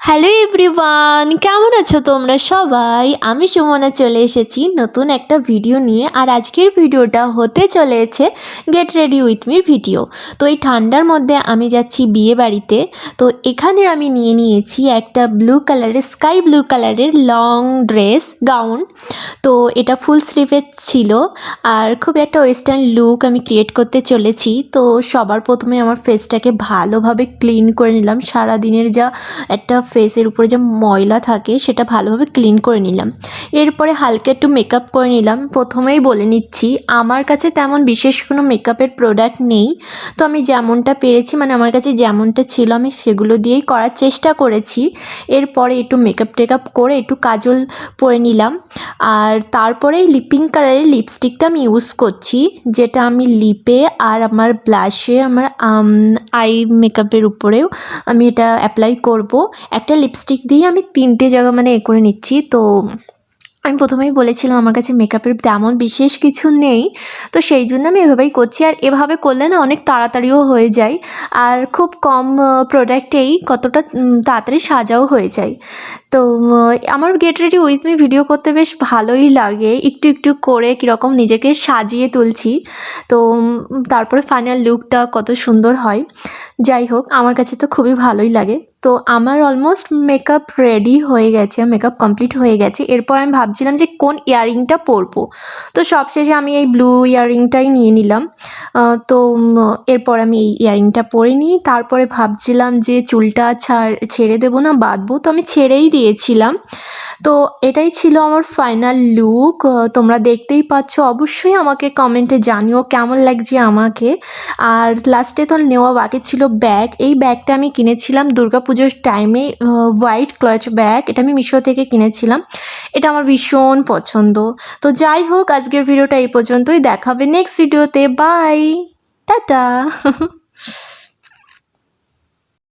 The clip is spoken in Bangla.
হ্যালো এভরিওয়ান, কেমন আছো তোমরা সবাই? আমি সুমনা চলে এসেছি নতুন একটা ভিডিও নিয়ে। আর আজকের ভিডিওটা হতে চলেছে get ready with Mir video. তো এই ঠান্ডার মধ্যে আমি যাচ্ছি বিয়ে বাড়িতে। তো এখানে আমি নিয়ে নিয়েছি একটা ব্লু কালারের, স্কাই ব্লু কালারের লং ড্রেস গাউন। তো এটা ফুল স্লিভের ছিল আর খুব একটা ওয়েস্টার্ন লুক আমি ক্রিয়েট করতে চলেছি। তো সবার প্রথমে আমার ফেসটাকে ভালোভাবে ক্লিন করে নিলাম। সারাদিনের যা একটা ফেসের উপরে যে ময়লা থাকে সেটা ভালোভাবে ক্লিন করে নিলাম। এরপরে হালকা একটু মেকআপ করে নিলাম। প্রথমেই বলে নিচ্ছি, আমার কাছে তেমন বিশেষ কোনো মেকআপের প্রোডাক্ট নেই। তো আমি যেমনটা পেরেছি, মানে আমার কাছে যেমনটা ছিল আমি সেগুলো দিয়েই করার চেষ্টা করেছি। এরপরে একটু মেকআপ করে একটু কাজল পরে নিলাম। আর তারপরে লিপিং কালারের লিপস্টিকটা আমি ইউজ করছি, যেটা আমি লিপে আর আমার ব্লাশে, আমার আই মেকআপের উপরেও আমি এটা অ্যাপ্লাই করব। একটা লিপস্টিক দিয়ে আমি 3টে জায়গা মানে করে নিচ্ছি। তো আমি প্রথমেই বলেছিলাম আমার কাছে মেকআপের তেমন বিশেষ কিছু নেই, তো সেই জন্য আমি এভাবেই করছি। আর এভাবে করলে না অনেক তাড়াতাড়িও হয়ে যায়, আর খুব কম প্রোডাক্টেই কতটা তাড়াতাড়ি সাজাও হয়ে যায়। তো আমার get ready with me video করতে বেশ ভালোই লাগে, একটু একটু করে কীরকম নিজেকে সাজিয়ে তুলছি। তো তারপরে ফাইনাল লুকটা কত সুন্দর হয়। যাই হোক, আমার কাছে তো খুবই ভালোই লাগে। তো আমার অলমোস্ট মেকআপ রেডি হয়ে গেছে, মেকআপ কমপ্লিট হয়ে গেছে। এরপর আমি ভাবছিলাম যে কোন ইয়াররিংটা পরবো। তো সবশেষে আমি এই ব্লু ইয়াররিংটাই নিয়ে নিলাম। তো এরপর আমি এই ইয়াররিংটা পরে নিই। তারপরে ভাবছিলাম যে চুলটা ছেড়ে দেবো না বাঁধবো, তো আমি ছেড়েই দিয়েছিলাম। তো এটাই ছিল আমার ফাইনাল লুক। তোমরা দেখতেই পাচ্ছ, অবশ্যই আমাকে কমেন্টে জানিও কেমন লাগছে আমাকে। আর লাস্টে তো নেওয়া বাকি ছিল ব্যাগ। এই ব্যাগটা আমি কিনেছিলাম দুর্গাপুজোর টাইমে, হোয়াইট ক্লাচ ব্যাগ। এটা আমি মিশো থেকে কিনেছিলাম। এটা আমার ভীষণ পছন্দ। তো যাই হোক, আজকের ভিডিওটা এই পর্যন্তই। দেখাবে নেক্সট ভিডিওতে। Bye, tata.